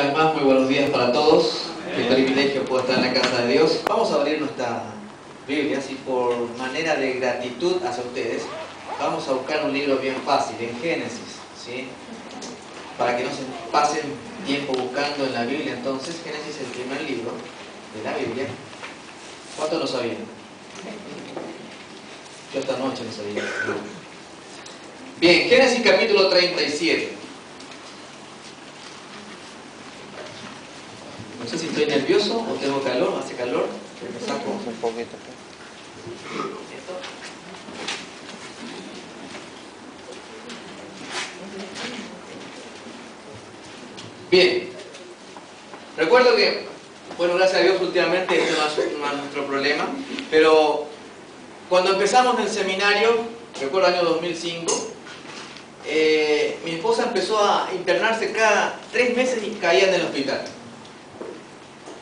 Una vez más, muy buenos días para todos. Qué privilegio poder estar en la casa de Dios. Vamos a abrir nuestra Biblia y por manera de gratitud hacia ustedes, vamos a buscar un libro bien fácil, en Génesis, ¿sí? Para que no se pasen tiempo buscando en la Biblia. Entonces, Génesis es el primer libro de la Biblia. ¿Cuántos lo sabían? Yo esta noche no sabía. Bien, Génesis capítulo 37. No sé si estoy nervioso o tengo calor, hace calor. Me saco un poquito. Bien. Recuerdo que, bueno, gracias a Dios últimamente este no es nuestro problema, pero cuando empezamos el seminario, recuerdo el año 2005, mi esposa empezó a internarse cada 3 meses y caía en el hospital.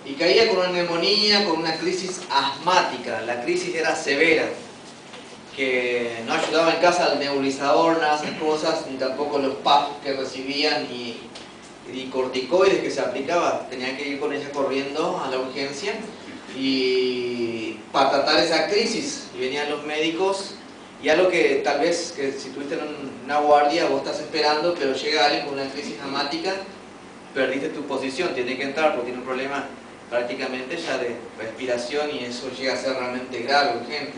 Y caía con una neumonía, con una crisis asmática. La crisis era severa, que no ayudaba en casa al nebulizador, nada de esas cosas, ni tampoco los PAP que recibían, ni corticoides que se aplicaba. Tenían que ir con ella corriendo a la urgencia y para tratar esa crisis. Y venían los médicos, y algo que tal vez, que si tuviste en una guardia, vos estás esperando, pero llega alguien con una crisis asmática, perdiste tu posición, tiene que entrar porque tiene un problema prácticamente ya de respiración y eso llega a ser realmente grave, urgente.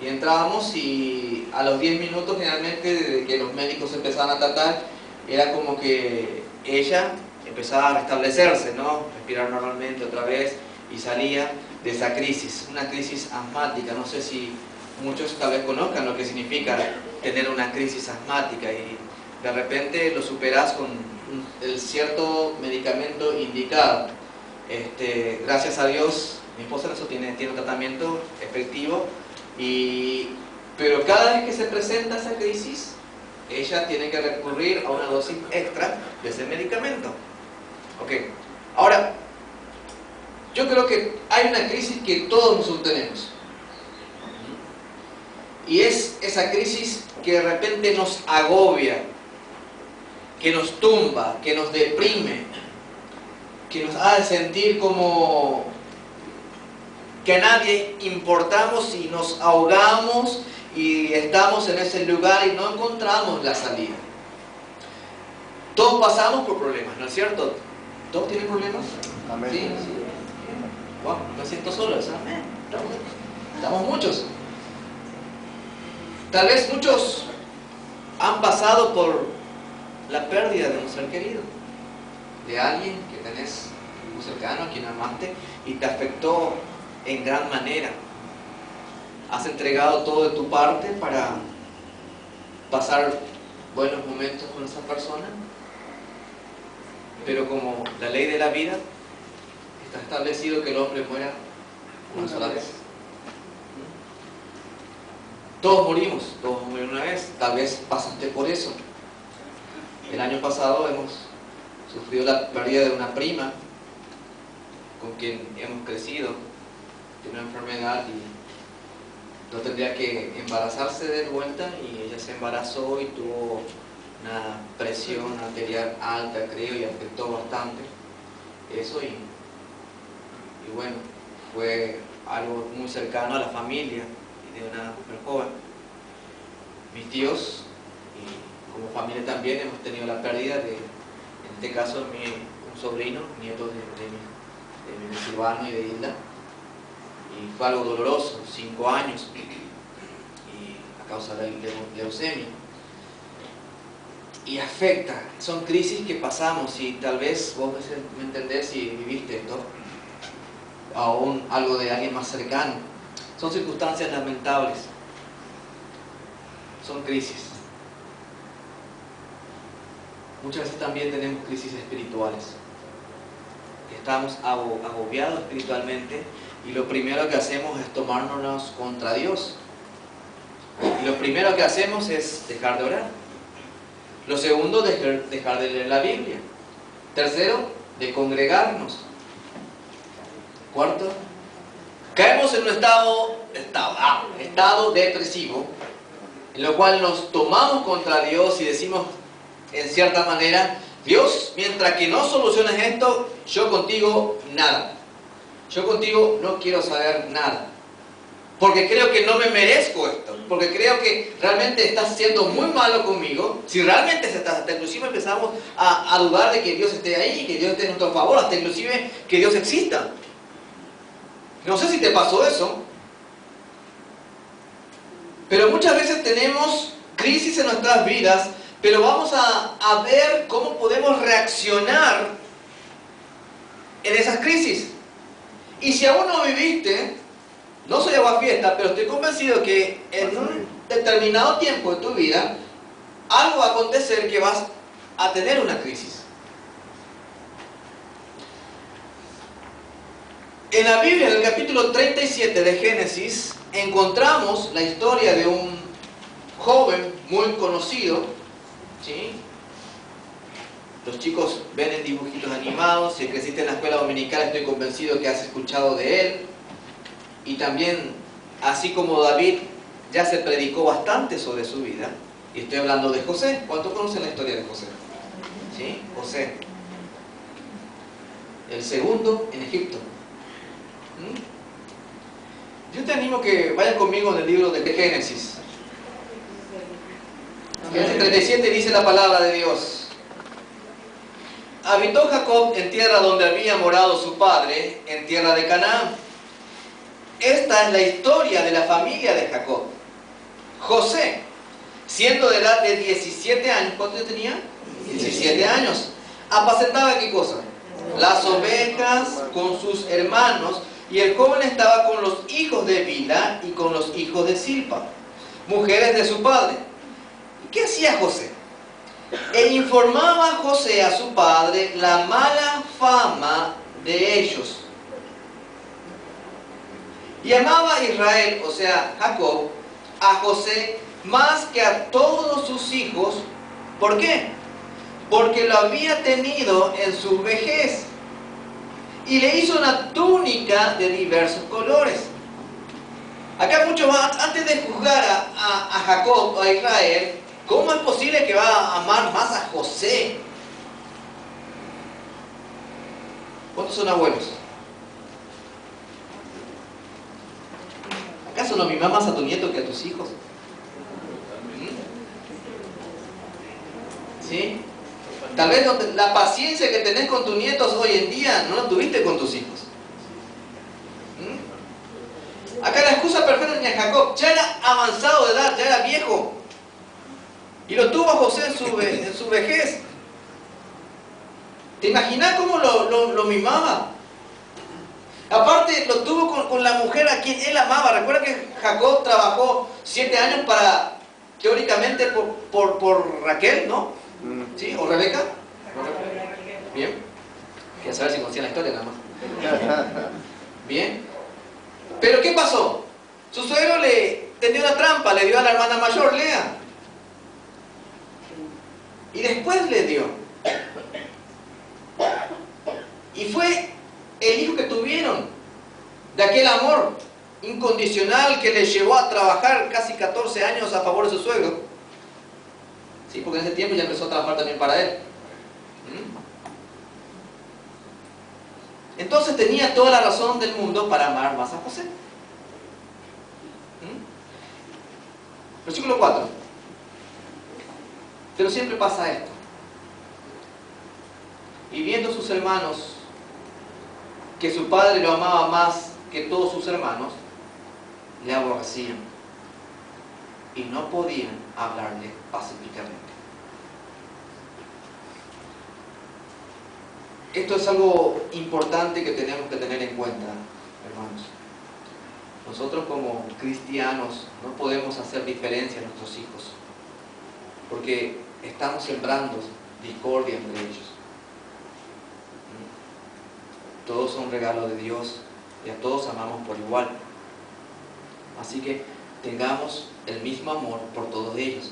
Y entrábamos y a los 10 minutos generalmente desde que los médicos empezaban a tratar, era como que ella empezaba a restablecerse, ¿no? Respirar normalmente otra vez y salía de esa crisis, una crisis asmática. No sé si muchos tal vez conozcan lo que significa tener una crisis asmática y de repente lo superás con el cierto medicamento indicado. Gracias a Dios, mi esposa eso tiene un tratamiento efectivo, pero cada vez que se presenta esa crisis, ella tiene que recurrir a una dosis extra de ese medicamento. Ok, ahora, yo creo que hay una crisis que todos nosotros tenemos. Y es esa crisis que de repente nos agobia, que nos tumba, que nos deprime, que nos hace sentir como que a nadie importamos y nos ahogamos y estamos en ese lugar y no encontramos la salida. Todos pasamos por problemas, ¿no es cierto? ¿Todos tienen problemas? Amén. Sí, sí. Wow, me siento solo, amén. Estamos muchos. Tal vez muchos han pasado por la pérdida de un ser querido, de alguien que tenés muy cercano, a quien amaste y te afectó en gran manera. Has entregado todo de tu parte para pasar buenos momentos con esa persona, pero como la ley de la vida está establecido que el hombre muera una sola vez. Todos morimos una vez, tal vez pasaste por eso. El año pasado hemos sufrido la pérdida de una prima con quien hemos crecido, tiene una enfermedad y no tendría que embarazarse de vuelta y ella se embarazó y tuvo una presión arterial alta, creo, y afectó bastante eso y bueno, fue algo muy cercano a la familia y de una mujer joven. Mis tíos y como familia también hemos tenido la pérdida de, en este caso, un sobrino, nieto de mi Silvano y de Hilda, y fue algo doloroso, 5 años, y a causa de la leucemia. Y afecta, son crisis que pasamos y tal vez vos me entendés si viviste esto, aún algo de alguien más cercano. Son circunstancias lamentables, son crisis. Muchas veces también tenemos crisis espirituales. Estamos agobiados espiritualmente y lo primero que hacemos es tomárnoslos contra Dios. Y lo primero que hacemos es dejar de orar. Lo segundo, dejar de leer la Biblia. Tercero, de congregarnos. Cuarto, caemos en un estado depresivo, en lo cual nos tomamos contra Dios y decimos, en cierta manera, Dios, mientras que no soluciones esto, yo contigo nada. Yo contigo no quiero saber nada. Porque creo que no me merezco esto. Porque creo que realmente estás siendo muy malo conmigo. Si realmente hasta inclusive empezamos a dudar de que Dios esté ahí, que Dios esté en nuestro favor, hasta inclusive que Dios exista. No sé si te pasó eso. Pero muchas veces tenemos crisis en nuestras vidas, pero vamos a ver cómo podemos reaccionar en esas crisis. Y si aún no viviste, no soy aguafiesta, pero estoy convencido que en un determinado tiempo de tu vida, algo va a acontecer que vas a tener una crisis. En la Biblia, en el capítulo 37 de Génesis, encontramos la historia de un joven muy conocido, ¿sí? Los chicos ven en dibujitos animados, si creciste en la escuela dominical estoy convencido que has escuchado de él. Y también, así como David, ya se predicó bastante sobre su vida. Y estoy hablando de José. ¿Cuántos conocen la historia de José? ¿Sí? José. El segundo en Egipto. Yo te animo que vayas conmigo en el libro de Génesis. Génesis 37 dice la palabra de Dios. Habitó Jacob en tierra donde había morado su padre, en tierra de Canaán. Esta es la historia de la familia de Jacob. José, siendo de edad de 17 años, ¿cuánto tenía? 17 años. Apacentaba ¿qué cosa? Las ovejas con sus hermanos, y el joven estaba con los hijos de Bilha y con los hijos de Silpa, mujeres de su padre. ¿Qué hacía José? E informaba José a su padre la mala fama de ellos. Y amaba a Israel, o sea, Jacob, a José más que a todos sus hijos. ¿Por qué? Porque lo había tenido en su vejez. Y le hizo una túnica de diversos colores. Acá mucho más, antes de juzgar a Jacob o a Israel, ¿cómo es posible que va a amar más a José? ¿Cuántos son abuelos? ¿Acaso no mimas más a tu nieto que a tus hijos? ¿Sí? Tal vez la paciencia que tenés con tus nietos hoy en día no la tuviste con tus hijos. Acá la excusa perfecta tenía Jacob. Ya era avanzado de edad, ya era viejo. Y lo tuvo a José en su vejez. ¿Te imaginas cómo lo mimaba? Aparte lo tuvo con la mujer a quien él amaba. Recuerda que Jacob trabajó 7 años para, teóricamente, por Raquel, ¿no? ¿Sí? ¿O Rebeca? Bien. Quería saber si conocían la historia nada más. Bien. Pero ¿qué pasó? Su suegro le tendió una trampa, le dio a la hermana mayor, Lea. Y después le dio. Y fue el hijo que tuvieron, de aquel amor incondicional que le llevó a trabajar casi 14 años a favor de su suegro. Sí, porque en ese tiempo ya empezó a trabajar también para él. Entonces tenía toda la razón del mundo para amar más a José. Versículo 4. Pero siempre pasa esto. Y viendo sus hermanos que su padre lo amaba más que todos sus hermanos, le aborrecían y no podían hablarle pacíficamente. Esto es algo importante que tenemos que tener en cuenta, hermanos. Nosotros como cristianos no podemos hacer diferencia a nuestros hijos, porque estamos sembrando discordia entre ellos. Todos son regalos de Dios y a todos amamos por igual. Así que tengamos el mismo amor por todos ellos.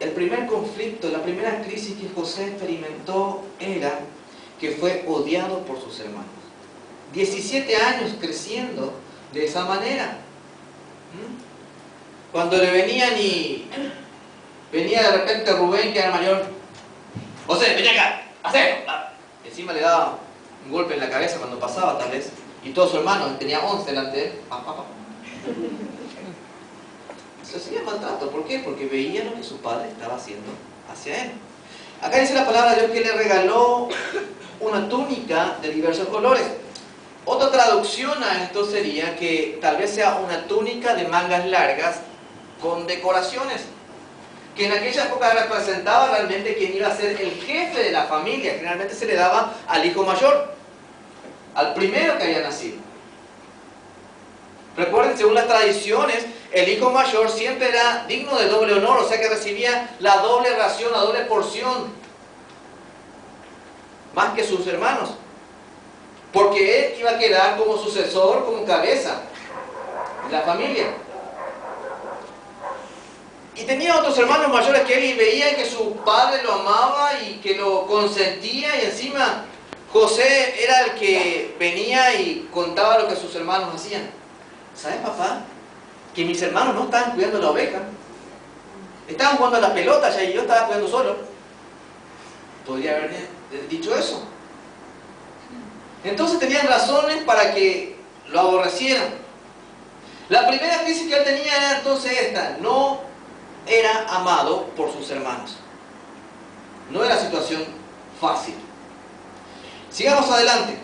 El primer conflicto, la primera crisis que José experimentó era que fue odiado por sus hermanos. 17 años creciendo de esa manera. Cuando le venían y venía de repente Rubén, que era mayor, José, ven acá, hacelo. Encima le daba un golpe en la cabeza cuando pasaba, tal vez. Y todos sus hermanos, tenía 11 delante de él. Se hacía maltrato. ¿Por qué? Porque veía lo que su padre estaba haciendo hacia él. Acá dice la palabra de Dios que le regaló una túnica de diversos colores. Otra traducción a esto sería que tal vez sea una túnica de mangas largas con decoraciones, que en aquella época representaba realmente quien iba a ser el jefe de la familia. Generalmente se le daba al hijo mayor, al primero que había nacido. Recuerden, según las tradiciones, el hijo mayor siempre era digno de doble honor, o sea que recibía la doble ración, la doble porción, más que sus hermanos, porque él iba a quedar como sucesor, como cabeza de la familia. Y tenía otros hermanos mayores que él y veía que su padre lo amaba y que lo consentía, y encima José era el que venía y contaba lo que sus hermanos hacían. ¿Sabes, papá? Que mis hermanos no estaban cuidando la oveja. Estaban jugando a la pelota ya y yo estaba cuidando solo. Podría haber dicho eso. Entonces tenían razones para que lo aborrecieran. La primera crisis que él tenía era entonces esta: no era amado por sus hermanos. No era situación fácil. Sigamos adelante.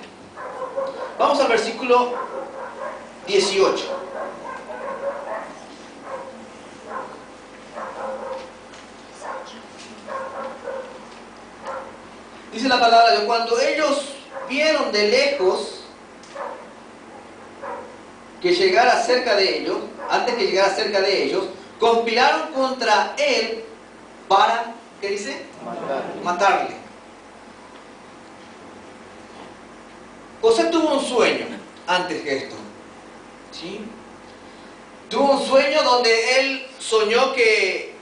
Vamos al versículo 18. Dice la palabra de cuando ellos vieron de lejos que llegara cerca de ellos, antes que llegara cerca de ellos, conspiraron contra él para, ¿qué dice? Matarle. José tuvo un sueño antes que esto, ¿sí? Tuvo un sueño donde él soñó que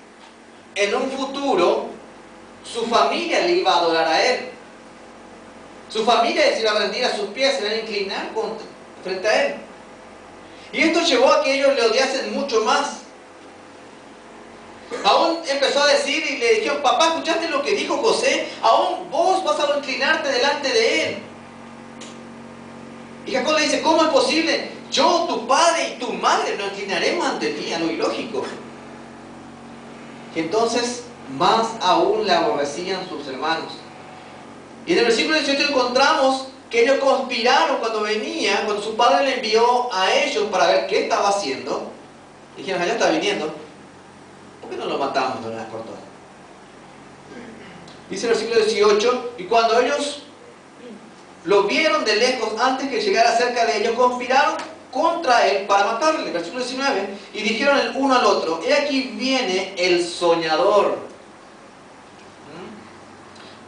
en un futuro su familia le iba a adorar a él. Su familia se iba a rendir a sus pies, se iba a inclinar frente a él. Y esto llevó a que ellos le odiasen mucho más. Aún empezó a decir y le dijeron: papá, ¿escuchaste lo que dijo José? Aún vos vas a inclinarte delante de él. Y Jacob le dice: ¿cómo es posible? Yo, tu padre y tu madre nos inclinaremos ante ti, a lo ilógico. Y entonces más aún le aborrecían sus hermanos. Y en el versículo 18 encontramos que ellos conspiraron cuando su padre le envió a ellos para ver qué estaba haciendo. Dijeron: allá está viniendo, ¿por qué no lo matamos de una vez por todas? Dice el versículo 18: y cuando ellos lo vieron de lejos, antes que llegara cerca de ellos, conspiraron contra él para matarle. Versículo 19: y dijeron el uno al otro: he aquí viene el soñador.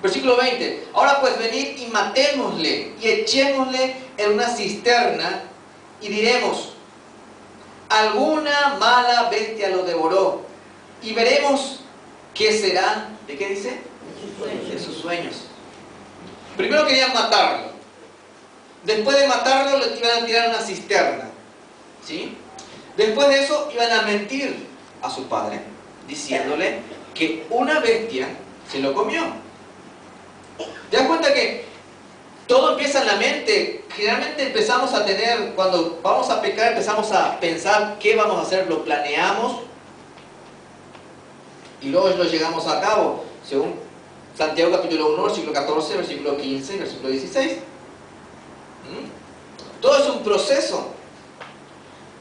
Versículo 20: ahora pues venid y matémosle y echémosle en una cisterna y diremos: alguna mala bestia lo devoró, y veremos qué será. ¿De qué dice? De sus sueños. Primero querían matarlo. Después de matarlo le iban a tirar en una cisterna, ¿sí? Después de eso iban a mentir a su padre, diciéndole que una bestia se lo comió. ¿Te das cuenta que todo empieza en la mente? Generalmente empezamos a tener, cuando vamos a pecar, empezamos a pensar qué vamos a hacer, lo planeamos y luego lo llegamos a cabo, según Santiago capítulo 1, versículo 14, versículo 15, versículo 16. Todo es un proceso.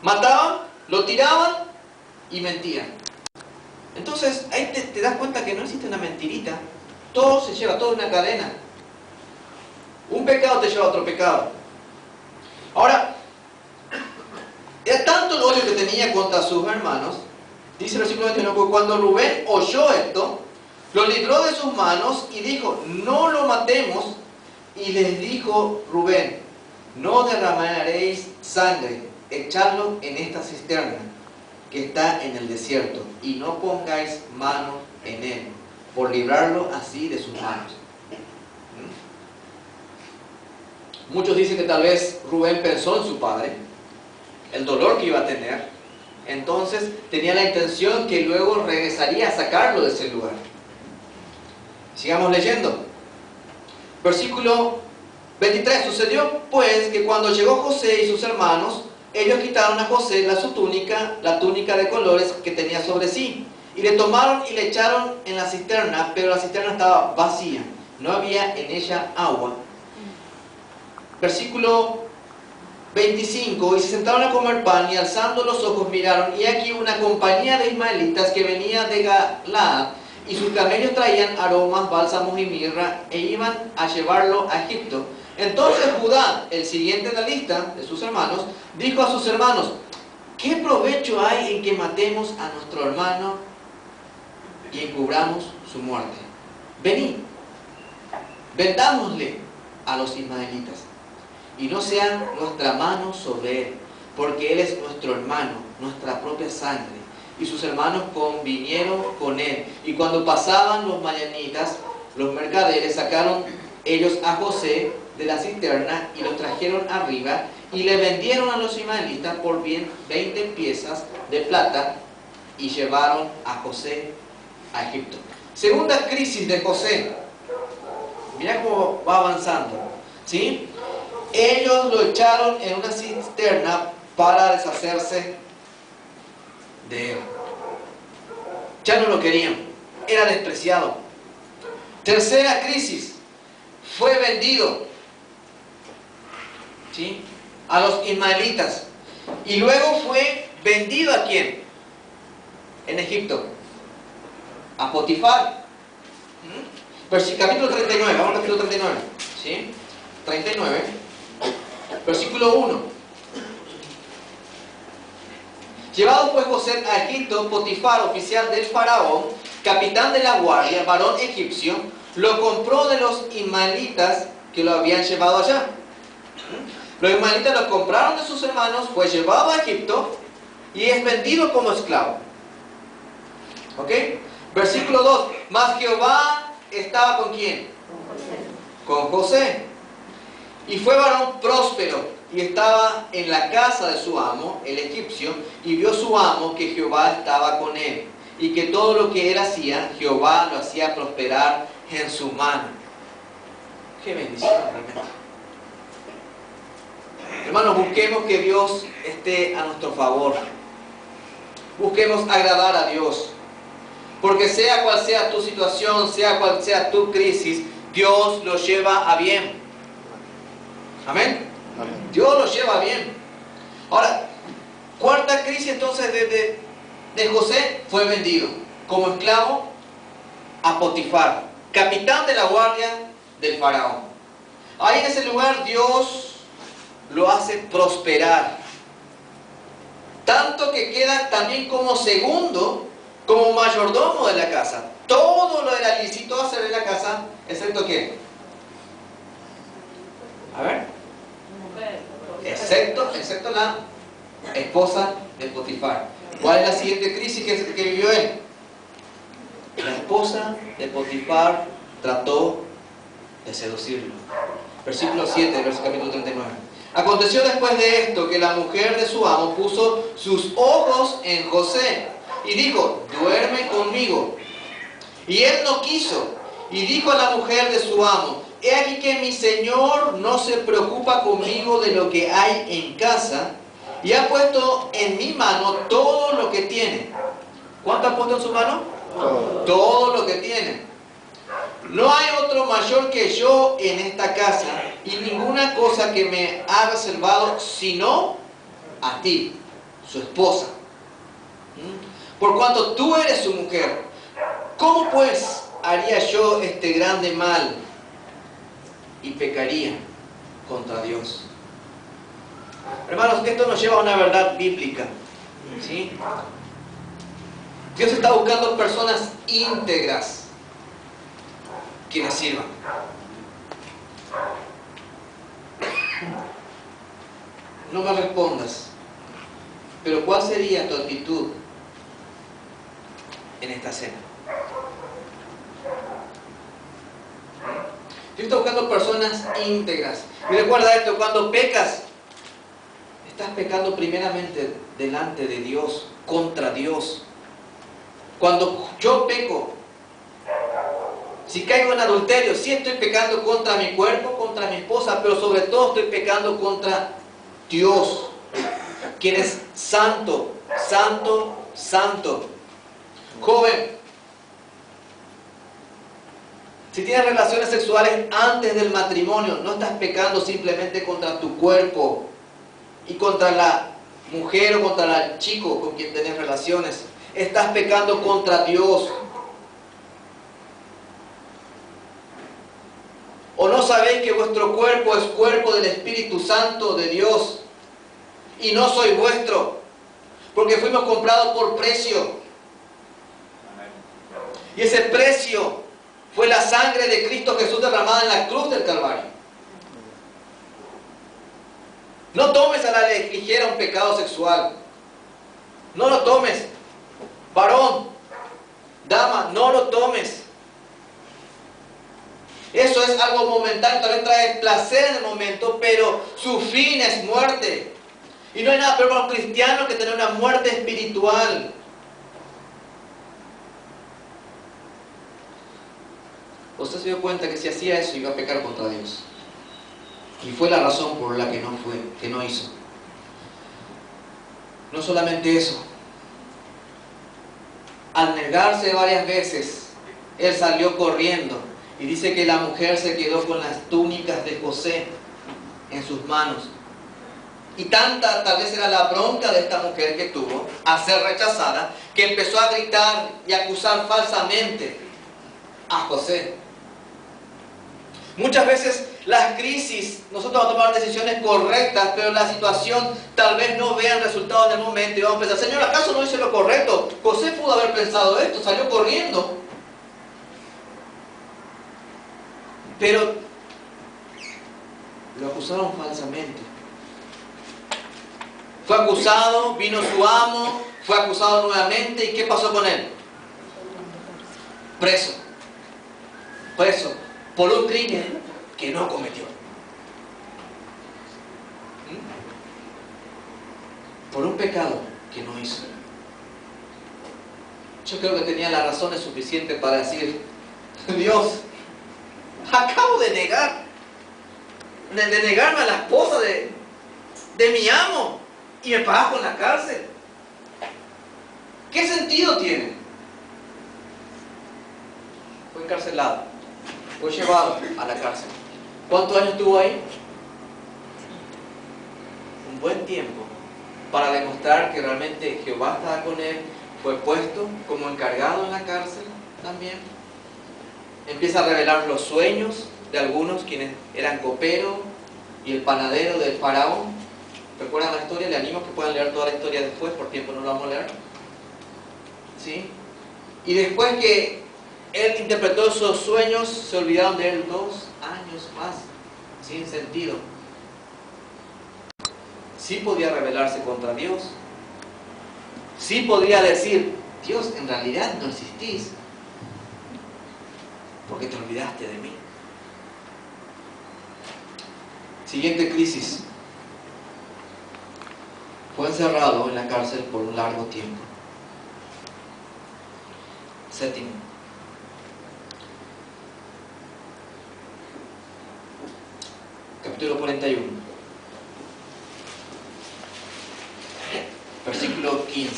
Mataban, lo tiraban y mentían. Entonces ahí te das cuenta que no existe una mentirita. Todo se lleva, todo en una cadena. Un pecado te lleva a otro pecado. Ahora, era tanto el odio que tenía contra sus hermanos, dice el versículo 21, que cuando Rubén oyó esto, lo libró de sus manos y dijo: no lo matemos. Y les dijo Rubén: no derramaréis sangre, echadlo en esta cisterna que está en el desierto, y no pongáis manos en él, por librarlo así de sus manos. Muchos dicen que tal vez Rubén pensó en su padre, el dolor que iba a tener, entonces tenía la intención que luego regresaría a sacarlo de ese lugar. Sigamos leyendo. Versículo 23. Sucedió pues que cuando llegó José y sus hermanos, ellos quitaron a José su túnica, la túnica de colores que tenía sobre sí, y le tomaron y le echaron en la cisterna, pero la cisterna estaba vacía, no había en ella agua. Versículo 25. Y se sentaron a comer pan, y alzando los ojos miraron, y aquí una compañía de ismaelitas que venía de Galaad, y sus camellos traían aromas, bálsamos y mirra, e iban a llevarlo a Egipto. Entonces Judá, el siguiente en la lista de sus hermanos, dijo a sus hermanos: ¿qué provecho hay en que matemos a nuestro hermano y encubramos su muerte? Venid, vendámosle a los ismaelitas, y no sea nuestra mano sobre él, porque él es nuestro hermano, nuestra propia sangre. Y sus hermanos convinieron con él. Y cuando pasaban los madianitas, los mercaderes, sacaron ellos a José de la cisterna y lo trajeron arriba y le vendieron a los ismaelitas por bien 20 piezas de plata, y llevaron a José a Egipto. Segunda crisis de José. Mira cómo va avanzando, ¿sí? Ellos lo echaron en una cisterna para deshacerse de él. Ya no lo querían, era despreciado. Tercera crisis, fue vendido, ¿sí?, a los ismaelitas. Y luego fue vendido ¿a quién? En Egipto, a Potifar. Capítulo 39, vamos al capítulo 39, ¿sí? 39, versículo 1. Llevado pues José a Egipto, Potifar, oficial del faraón, capitán de la guardia, varón egipcio, lo compró de los ismaelitas que lo habían llevado allá. Los ismaelitas lo compraron de sus hermanos, fue llevado a Egipto y es vendido como esclavo. ¿Ok? Versículo 2. Mas Jehová estaba ¿con quién? Con José. Y fue varón próspero, y estaba en la casa de su amo, el egipcio, y vio su amo que Jehová estaba con él, y que todo lo que él hacía, Jehová lo hacía prosperar en su mano. ¡Qué bendición realmente! Hermanos, busquemos que Dios esté a nuestro favor. Busquemos agradar a Dios. Porque sea cual sea tu situación, sea cual sea tu crisis, Dios lo lleva a bien. Amén. Amén. Dios lo lleva bien. Ahora, cuarta crisis entonces de José, fue vendido como esclavo a Potifar, capitán de la guardia del faraón. Ahí en ese lugar Dios lo hace prosperar, tanto que queda también como segundo, como mayordomo de la casa. Todo lo era lícito hacer en la casa, excepto ¿qué? A ver. Excepto la esposa de Potifar. ¿Cuál es la siguiente crisis que vivió él? La esposa de Potifar trató de seducirlo. Versículo 7 del capítulo 39. Aconteció después de esto que la mujer de su amo puso sus ojos en José y dijo: duerme conmigo. Y él no quiso. Y dijo a la mujer de su amo: he aquí que mi señor no se preocupa conmigo de lo que hay en casa, y ha puesto en mi mano todo lo que tiene. ¿Cuánto ha puesto en su mano? Todo lo que tiene. No hay otro mayor que yo en esta casa, y ninguna cosa que me ha reservado sino a ti, su esposa. Por cuanto tú eres su mujer, ¿cómo pues haría yo este grande mal y pecaría contra Dios? Hermanos, esto nos lleva a una verdad bíblica, ¿sí? Dios está buscando personas íntegras que le sirvan. No me respondas, pero ¿cuál sería tu actitud en esta cena? Dios está buscando personas íntegras. Y recuerda esto: cuando pecas, estás pecando primeramente delante de Dios, contra Dios. Cuando yo peco, Si caigo en adulterio, sí estoy pecando contra mi cuerpo, contra mi esposa, pero sobre todo estoy pecando contra Dios, quien es santo, santo, santo. Joven, si tienes relaciones sexuales antes del matrimonio, no estás pecando simplemente contra tu cuerpo y contra la mujer o contra el chico con quien tenés relaciones. Estás pecando contra Dios. ¿O no sabéis que vuestro cuerpo es cuerpo del Espíritu Santo de Dios y no soy vuestro? Porque fuimos comprados por precio. Y ese precio fue la sangre de Cristo Jesús derramada en la cruz del Calvario. No tomes a la ligera un pecado sexual. No lo tomes. Varón, dama, no lo tomes. Eso es algo momentáneo, tal vez trae placer en el momento, pero su fin es muerte. Y no hay nada peor para un cristiano que tener una muerte espiritual. Usted se dio cuenta que si hacía eso iba a pecar contra Dios. Y fue la razón por la que no hizo. No solamente eso. Al negarse varias veces, él salió corriendo. Y dice que la mujer se quedó con las túnicas de José en sus manos. Y tanta tal vez era la bronca de esta mujer que tuvo a ser rechazada, que empezó a gritar y acusar falsamente a José. Muchas veces las crisis, nosotros vamos a tomar decisiones correctas, pero la situación tal vez no vea el resultado en el momento y vamos a pensar, Señor, ¿acaso no hice lo correcto? José pudo haber pensado esto, salió corriendo. Pero lo acusaron falsamente. Fue acusado, vino su amo, fue acusado nuevamente. ¿Y qué pasó con él? Preso. Preso. Por un crimen que no cometió. Por un pecado que no hizo. Yo creo que tenía las razones suficientes para decir, Dios, acabo de negarme a la esposa de mi amo y me pagas con la cárcel. ¿Qué sentido tiene? Fue encarcelado, fue llevado a la cárcel. ¿Cuántos años estuvo ahí? Un buen tiempo para demostrar que realmente Jehová estaba con él. Fue puesto como encargado en la cárcel también. Empieza a revelar los sueños de algunos quienes eran copero y el panadero del faraón. ¿Recuerdan la historia? Le animo a que puedan leer toda la historia después, por tiempo no lo vamos a leer. ¿Sí? Y después que él interpretó esos sueños, se olvidaron de él 2 años más, sin sentido. Sí podía rebelarse contra Dios. Sí podría decir, Dios, en realidad no existís, porque te olvidaste de mí. Siguiente crisis. Fue encerrado en la cárcel por un largo tiempo. Séptimo. Capítulo 41. Versículo 15.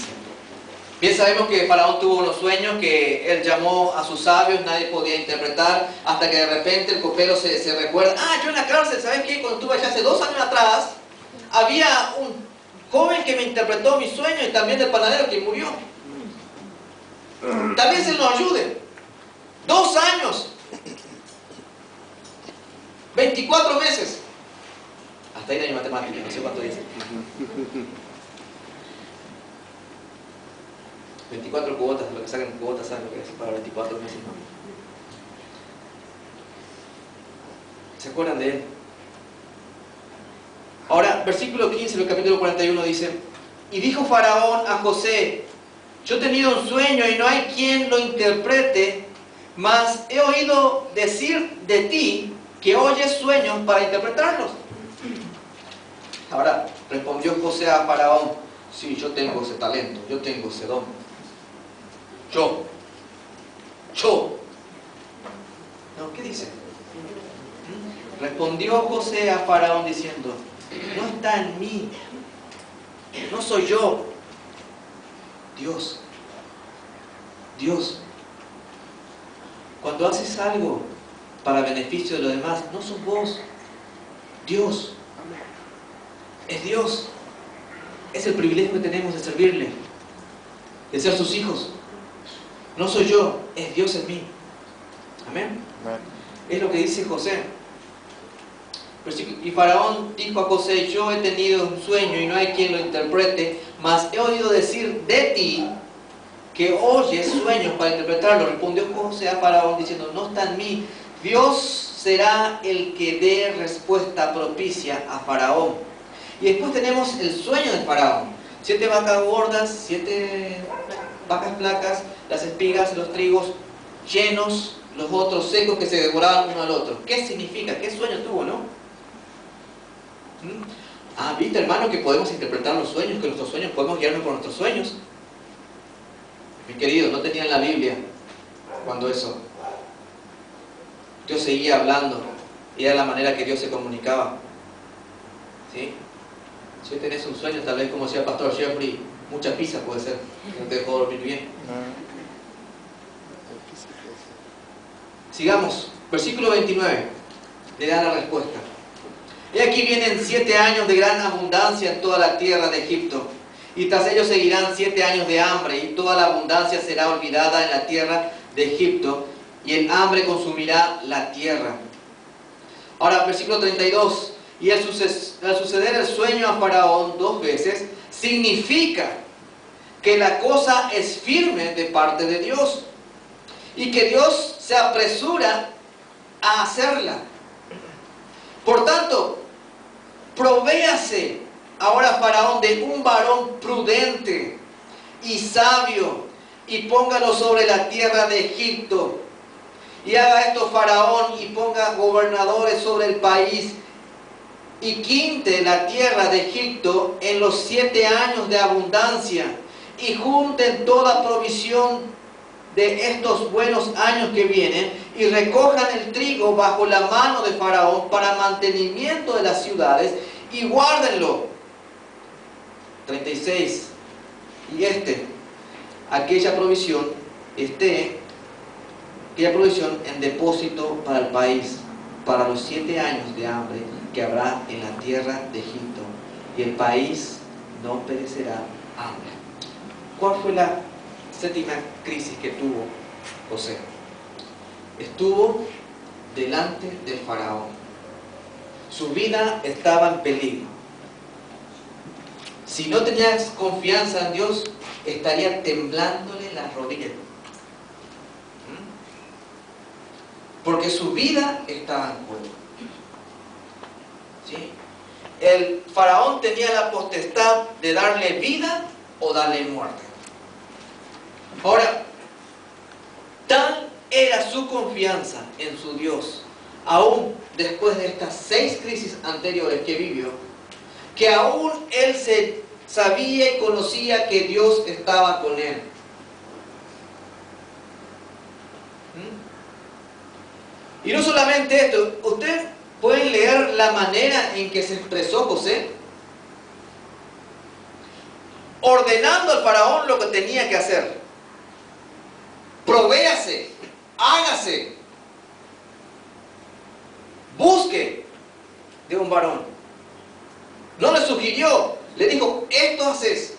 Bien sabemos que Faraón tuvo unos sueños que él llamó a sus sabios, nadie podía interpretar, hasta que de repente el copero se recuerda, yo en la cárcel, ¿sabes qué? Cuando estuve allá hace 2 años atrás, había un joven que me interpretó mis sueños y también del panadero que murió. Tal vez él nos ayude. 2 años. 24 meses. Hasta ahí no hay matemática, no sé cuánto dice. 24 cuotas, lo que sacan cuotas, ¿saben lo que es para 24 meses? ¿No? ¿Se acuerdan de él? Ahora, versículo 15 del capítulo 41 dice, y dijo Faraón a José, yo he tenido un sueño y no hay quien lo interprete, mas he oído decir de ti que oyes sueños para interpretarlos. Ahora, respondió José a Faraón, sí, yo tengo ese talento, yo tengo ese don. Yo. dice? Respondió José a Faraón diciendo, no está en mí, no soy yo, Dios. Dios. Cuando haces algo para beneficio de los demás, no sos vos, Dios. Es Dios. Es el privilegio que tenemos de servirle, de ser sus hijos. No soy yo, es Dios en mí. Amén. Es lo que dice José. Y Faraón dijo a José, yo he tenido un sueño y no hay quien lo interprete, mas he oído decir de ti que oyes sueños para interpretarlo. Respondió José a Faraón diciendo, no está en mí. Dios será el que dé respuesta propicia a Faraón. Y después tenemos el sueño de Faraón. 7 vacas gordas, 7 vacas flacas, las espigas, los trigos llenos, los otros secos que se devoraban uno al otro. ¿Qué significa? ¿Qué sueño tuvo, no? ¿Viste, hermano, que podemos interpretar los sueños, que nuestros sueños podemos guiarnos por nuestros sueños? Mi querido, no tenían la Biblia cuando eso. Dios seguía hablando y era la manera que Dios se comunicaba. ¿Sí? Si hoy tenés un sueño, tal vez como decía el pastor Jeffrey, mucha pizza puede ser, no te dejó dormir bien. Sigamos, versículo 29, le da la respuesta. Y aquí vienen 7 años de gran abundancia en toda la tierra de Egipto, y tras ellos seguirán 7 años de hambre, y toda la abundancia será olvidada en la tierra de Egipto, y el hambre consumirá la tierra. Ahora, versículo 32, y al suceder el sueño a Faraón 2 veces, significa que la cosa es firme de parte de Dios, y que Dios se apresura a hacerla. Por tanto, provéase ahora Faraón de un varón prudente y sabio, y póngalo sobre la tierra de Egipto. Y haga esto Faraón, y ponga gobernadores sobre el país, y quinte la tierra de Egipto en los 7 años de abundancia, y junten toda provisión de estos buenos años que vienen, y recojan el trigo bajo la mano de Faraón para mantenimiento de las ciudades, y guárdenlo. 36. Y aquella provisión en depósito para el país, para los 7 años de hambre que habrá en la tierra de Egipto, y el país no perecerá hambre. ¿Cuál fue la 7ª crisis que tuvo José? Estuvo delante del Faraón. Su vida estaba en peligro. Si no tenías confianza en Dios, estaría temblándole las rodillas. Porque su vida estaba en juego. ¿Sí? El Faraón tenía la potestad de darle vida o darle muerte. Ahora, tal era su confianza en su Dios, aún después de estas 6 crisis anteriores que vivió, que aún él sabía y conocía que Dios estaba con él. Y no solamente esto, ustedes pueden leer la manera en que se expresó José, ordenando al Faraón lo que tenía que hacer. Provéase, hágase, busque de un varón. No le sugirió, le dijo, esto haces.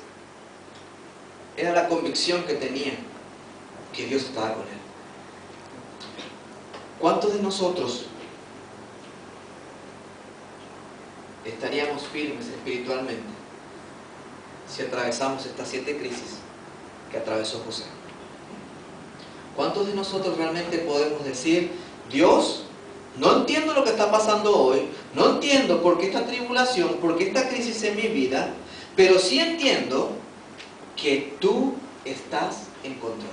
Era la convicción que tenía, que Dios estaba con él. ¿Cuántos de nosotros estaríamos firmes espiritualmente si atravesamos estas 7 crisis que atravesó José? ¿Cuántos de nosotros realmente podemos decir, Dios, no entiendo lo que está pasando hoy, no entiendo por qué esta tribulación, por qué esta crisis en mi vida, pero sí entiendo que tú estás en control?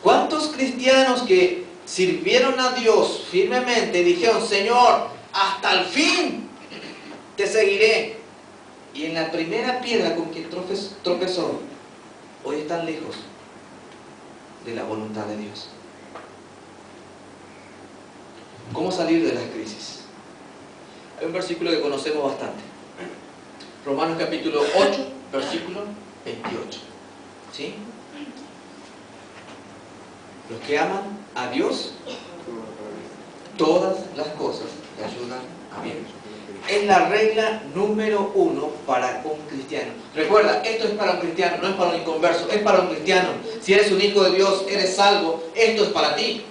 ¿Cuántos cristianos que sirvieron a Dios firmemente dijeron, Señor, hasta el fin te seguiré? Y en la primera piedra con que tropezó, hoy están lejos de la voluntad de Dios. ¿Cómo salir de las crisis? Hay un versículo que conocemos bastante. Romanos capítulo 8, versículo 28. ¿Sí? Los que aman a Dios, todas las cosas le ayudan a bien. Es la regla número 1 para un cristiano. Recuerda, esto es para un cristiano, no es para un inconverso, es para un cristiano. Si eres un hijo de Dios, eres salvo, esto es para ti.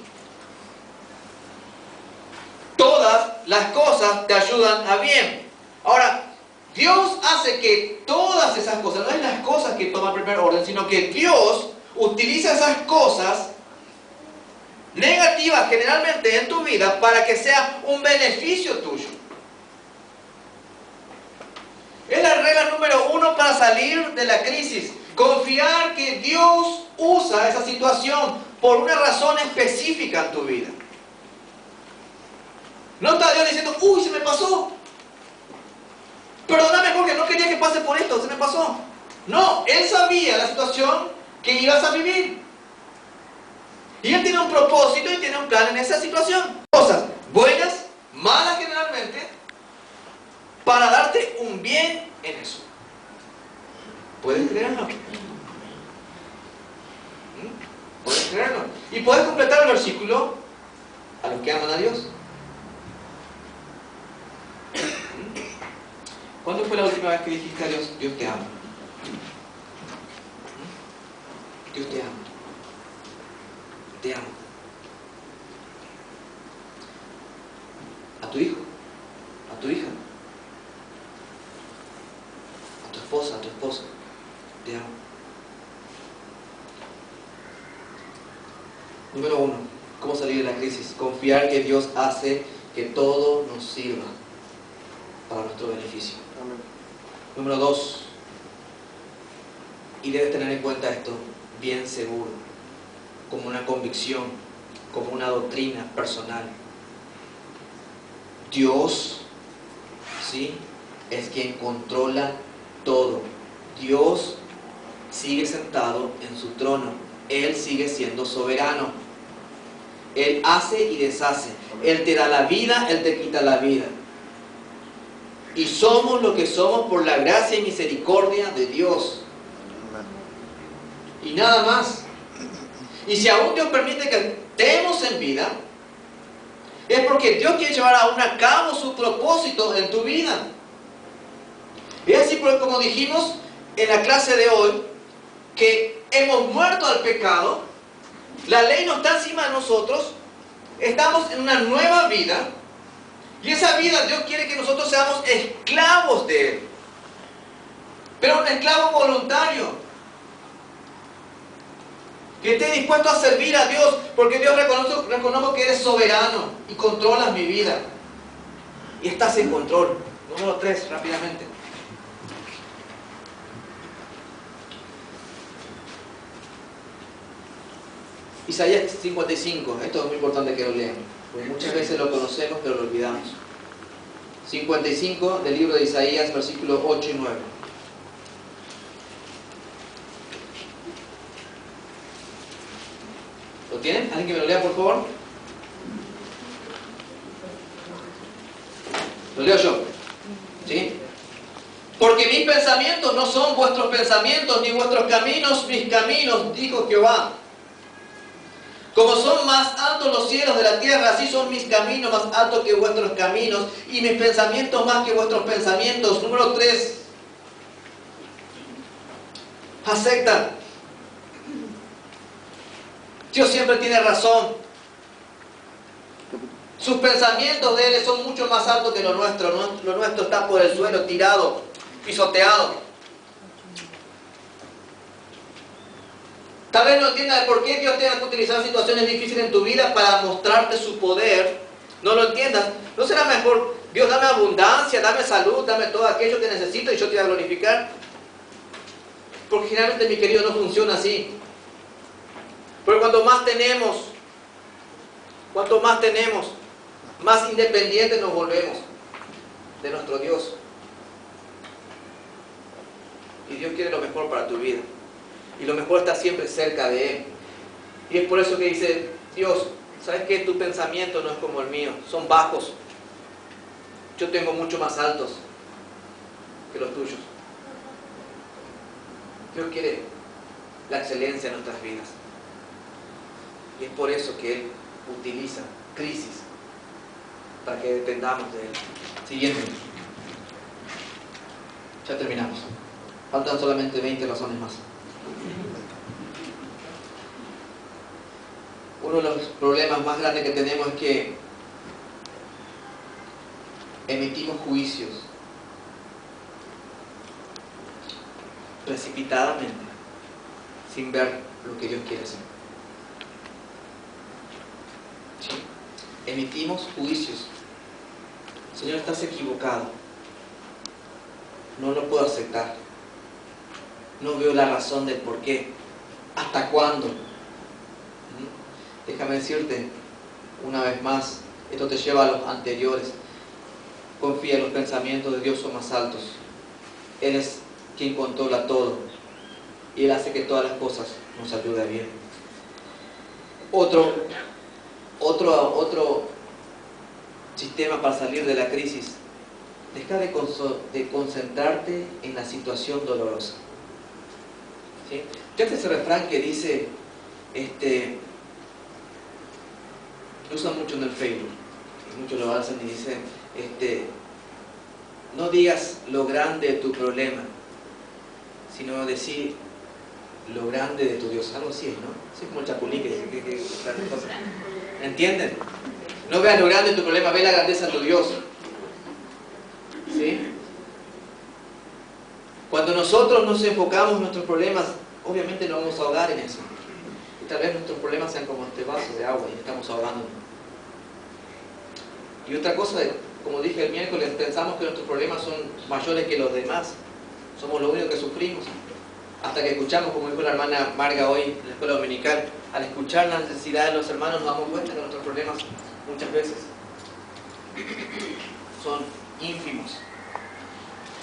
Todas las cosas te ayudan a bien. Ahora, Dios hace que todas esas cosas, no es las cosas que toman primer orden, sino que Dios utiliza esas cosas negativas generalmente en tu vida para que sea un beneficio tuyo. Es la regla número 1 para salir de la crisis. Confiar que Dios usa esa situación por una razón específica en tu vida. No está Dios diciendo, uy, se me pasó. Perdóname porque no quería que pase por esto, se me pasó. No, Él sabía la situación que ibas a vivir. Y Él tiene un propósito y tiene un plan en esa situación. Cosas buenas, malas generalmente, para darte un bien en eso. ¿Puedes creerlo? ¿Puedes creerlo? Y puedes completar el versículo a los que aman a Dios. ¿Cuándo fue la última vez que dijiste a Dios, Dios te ama? Dios te ama. Te amo. A tu hijo, a tu hija, a tu esposa, a tu esposo, te amo. Número 1, ¿cómo salir de la crisis? Confiar que Dios hace que todo nos sirva para nuestro beneficio. Amén. Número 2, y debes tener en cuenta esto bien seguro, como una convicción, como una doctrina personal. Dios, ¿sí?, es quien controla todo. Dios sigue sentado en su trono. Él sigue siendo soberano. Él hace y deshace. Él te da la vida, Él te quita la vida. Y somos lo que somos por la gracia y misericordia de Dios. Y nada más. Y si aún Dios permite que estemos en vida, es porque Dios quiere llevar aún a cabo su propósito en tu vida. Es así porque, como dijimos en la clase de hoy, que hemos muerto al pecado, la ley no está encima de nosotros, estamos en una nueva vida, y esa vida Dios quiere que nosotros seamos esclavos de Él. Pero un esclavo voluntario, que esté dispuesto a servir a Dios, porque Dios reconozco que eres soberano y controlas mi vida. Y estás en control. Número 3, rápidamente. Isaías 55, esto es muy importante que lo lean, porque muchas veces lo conocemos pero lo olvidamos. 55 del libro de Isaías, versículos 8 y 9. ¿Lo tienen? ¿Alguien que me lo lea, por favor? Lo leo yo. ¿Sí? Porque mis pensamientos no son vuestros pensamientos, ni vuestros caminos mis caminos, dijo Jehová. Como son más altos los cielos de la tierra, así son mis caminos más altos que vuestros caminos, y mis pensamientos más que vuestros pensamientos. Número 3. Acepta. Dios siempre tiene razón. Sus pensamientos de Él son mucho más altos que los nuestros. Lo nuestro está por el suelo, tirado, pisoteado. Tal vez no entiendas por qué Dios tenga que utilizar situaciones difíciles en tu vida para mostrarte su poder. No lo entiendas. ¿No será mejor, Dios, dame abundancia, dame salud, dame todo aquello que necesito y yo te voy a glorificar? Porque generalmente, mi querido, no funciona así. Pero cuanto más tenemos, más independientes nos volvemos de nuestro Dios. Y Dios quiere lo mejor para tu vida. Y lo mejor está siempre cerca de Él. Y es por eso que dice Dios, ¿sabes qué? Tu pensamiento no es como el mío, son bajos. Yo tengo mucho más altos que los tuyos. Dios quiere la excelencia en nuestras vidas. Y es por eso que Él utiliza crisis para que dependamos de Él. Siguiente. Ya terminamos. Faltan solamente 20 razones más. Uno de los problemas más grandes que tenemos es que emitimos juicios precipitadamente, sin ver lo que Dios quiere hacer. ¿Sí? Emitimos juicios. Señor, estás equivocado. No lo puedo aceptar. No veo la razón del por qué. ¿Hasta cuándo? Déjame decirte una vez más, esto te lleva a los anteriores. Confía, los pensamientos de Dios son más altos. Él es quien controla todo y Él hace que todas las cosas nos ayuden bien. Otro sistema para salir de la crisis: deja de concentrarte en la situación dolorosa. ¿Sí? Fíjate ese refrán que dice, lo usan mucho en el Facebook, y muchos lo alzan y dicen, no digas lo grande de tu problema, sino decir lo grande de tu Dios. Algo así es, ¿no? Así como el chapulín que dice ¿entienden? No veas lo grande de tu problema, ve la grandeza de tu Dios. ¿Sí? Cuando nosotros nos enfocamos en nuestros problemas, obviamente nos vamos a ahogar en eso. Y tal vez nuestros problemas sean como este vaso de agua y estamos ahogándonos. Y otra cosa, como dije el miércoles, pensamos que nuestros problemas son mayores que los demás. Somos los únicos que sufrimos. Hasta que escuchamos, como dijo la hermana Marga hoy en la escuela dominical, al escuchar la necesidad de los hermanos nos damos cuenta que nuestros problemas muchas veces son ínfimos.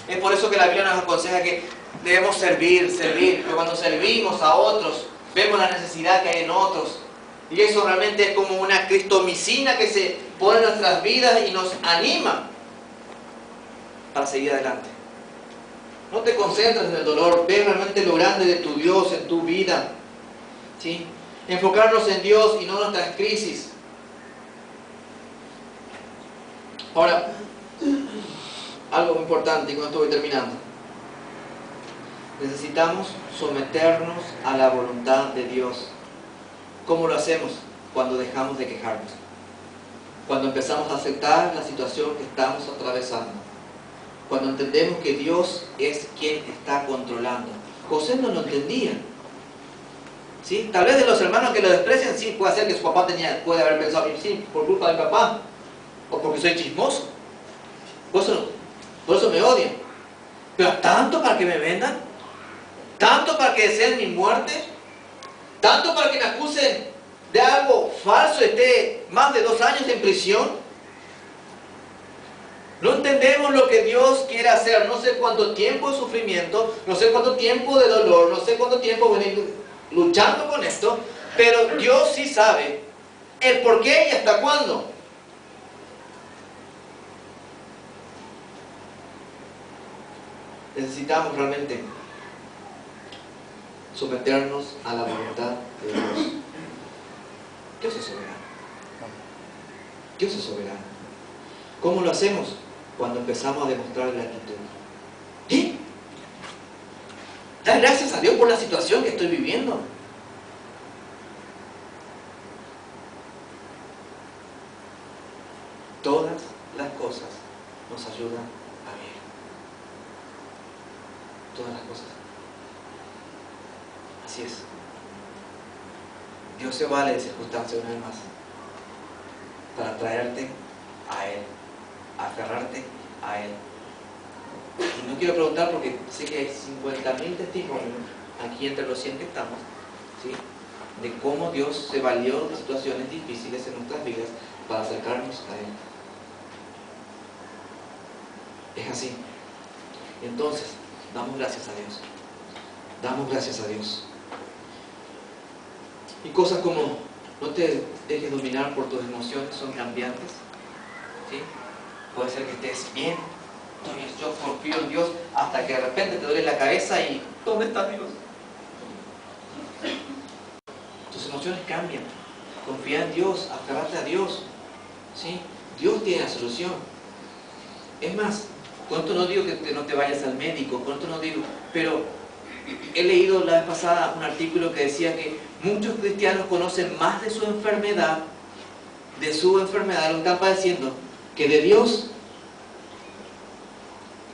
Es por eso que la Biblia nos aconseja que debemos servir, pero cuando servimos a otros, vemos la necesidad que hay en otros. Y eso realmente es como una cristomicina que se pone en nuestras vidas y nos anima para seguir adelante. No te concentres en el dolor, ve realmente lo grande de tu Dios en tu vida. ¿Sí? Enfocarnos en Dios y no en nuestras crisis. Ahora, algo muy importante, y con esto voy terminando. Necesitamos someternos a la voluntad de Dios. ¿Cómo lo hacemos? Cuando dejamos de quejarnos. Cuando empezamos a aceptar la situación que estamos atravesando. Cuando entendemos que Dios es quien está controlando. José no lo entendía. ¿Sí? Tal vez de los hermanos que lo desprecian, sí, puede ser que su papá puede haber pensado, sí, por culpa de mi papá. O porque soy chismoso. Por eso me odian. Pero tanto para que me vendan. Tanto para que deseen mi muerte. Tanto para que me acusen de algo falso y esté más de 2 años en prisión. No entendemos lo que Dios quiere hacer. No sé cuánto tiempo de sufrimiento, no sé cuánto tiempo de dolor, no sé cuánto tiempo venir luchando con esto, pero Dios sí sabe el por qué y hasta cuándo. Necesitamos realmente someternos a la voluntad de Dios. Dios es soberano. Dios es soberano. ¿Cómo lo hacemos? Cuando empezamos a demostrar gratitud. ¿Sí? Dar gracias a Dios por la situación que estoy viviendo. Todas las cosas nos ayudan a bien. Todas las cosas. Así es. Dios se vale de circunstancias una vez más para traerte a Él, aferrarte a Él. Y no quiero preguntar porque sé que hay 50.000 testimonios aquí entre los 100 que estamos, ¿sí?, de cómo Dios se valió de situaciones difíciles en nuestras vidas para acercarnos a Él. Es así. Entonces, damos gracias a Dios. Damos gracias a Dios. Y cosas como No te dejes dominar por tus emociones, son cambiantes. ¿Sí? Puede ser que estés bien, yo confío en Dios, hasta que de repente te duele la cabeza y ¿dónde está Dios? Tus emociones cambian. Confía en Dios, aferrate a Dios. ¿Sí? Dios tiene la solución. Es más, con esto no digo que no te vayas al médico, con esto no digo, pero he leído la vez pasada un artículo que decía que muchos cristianos conocen más de su enfermedad, de lo que están padeciendo, que de Dios.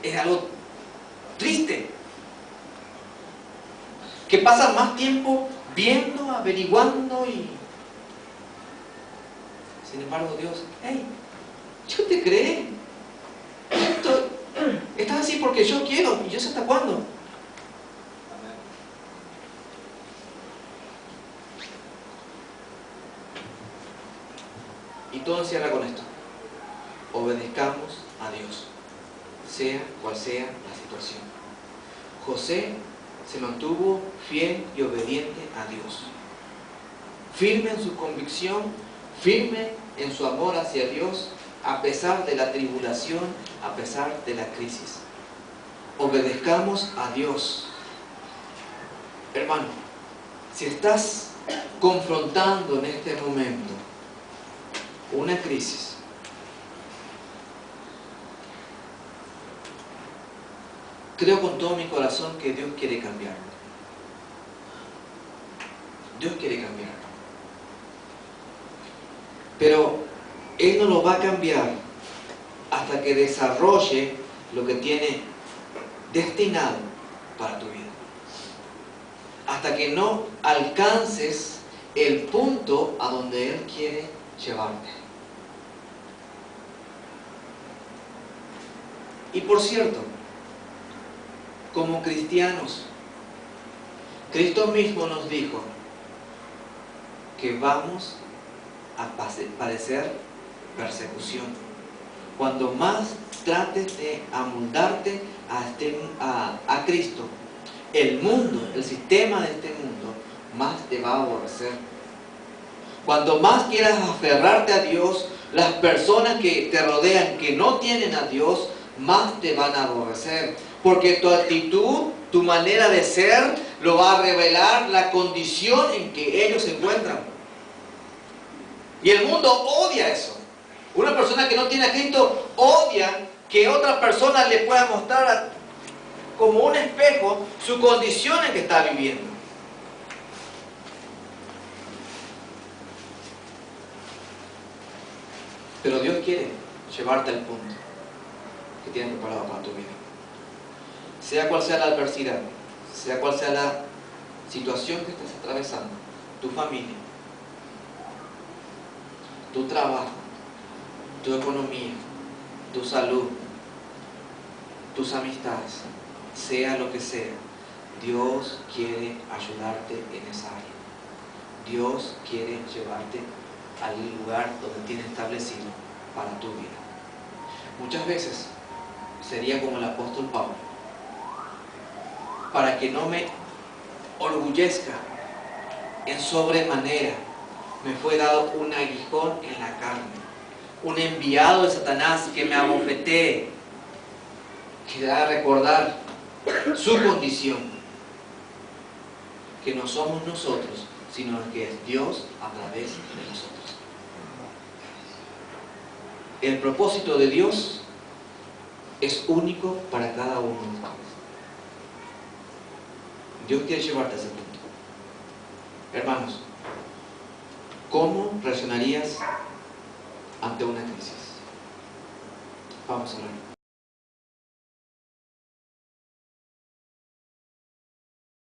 Es algo triste. Que pasan más tiempo viendo, averiguando y... Sin embargo, Dios, hey, yo te creé. Estás así porque yo quiero y yo sé hasta cuándo. Y todo encierra con esto. Obedezcamos a Dios, sea cual sea la situación. José se mantuvo fiel y obediente a Dios. Firme en su convicción, firme en su amor hacia Dios, a pesar de la tribulación, a pesar de la crisis. Obedezcamos a Dios. Hermano, si estás confrontando en este momento una crisis, creo con todo mi corazón que Dios quiere cambiarlo. Dios quiere cambiarlo. Pero Él no lo va a cambiar hasta que desarrolle lo que tiene destinado para tu vida. Hasta que no alcances el punto a donde Él quiere llevarte. Y por cierto, como cristianos, Cristo mismo nos dijo que vamos a padecer persecución. Cuando más trates de amoldarte a Cristo, el mundo, el sistema de este mundo, más te va a aborrecer. Cuanto más quieras aferrarte a Dios, las personas que te rodean, que no tienen a Dios, más te van a aborrecer. Porque tu actitud, tu manera de ser, lo va a revelar la condición en que ellos se encuentran. Y el mundo odia eso. Una persona que no tiene a Cristo odia que otra persona le pueda mostrar como un espejo su condición en que está viviendo. Pero Dios quiere llevarte al punto que tiene preparado para tu vida. Sea cual sea la adversidad, sea cual sea la situación que estés atravesando, tu familia, tu trabajo, tu economía, tu salud, tus amistades, sea lo que sea, Dios quiere ayudarte en esa área. Dios quiere llevarte al lugar donde tiene establecido para tu vida. Muchas veces sería como el apóstol Pablo: para que no me orgullezca en sobremanera, me fue dado un aguijón en la carne, un enviado de Satanás que me abofetee, que da a recordar su condición, que no somos nosotros, sino que es Dios a través de nosotros. El propósito de Dios es único para cada uno de nosotros. Dios quiere llevarte a ese punto. Hermanos, ¿cómo reaccionarías ante una crisis? Vamos a hablar.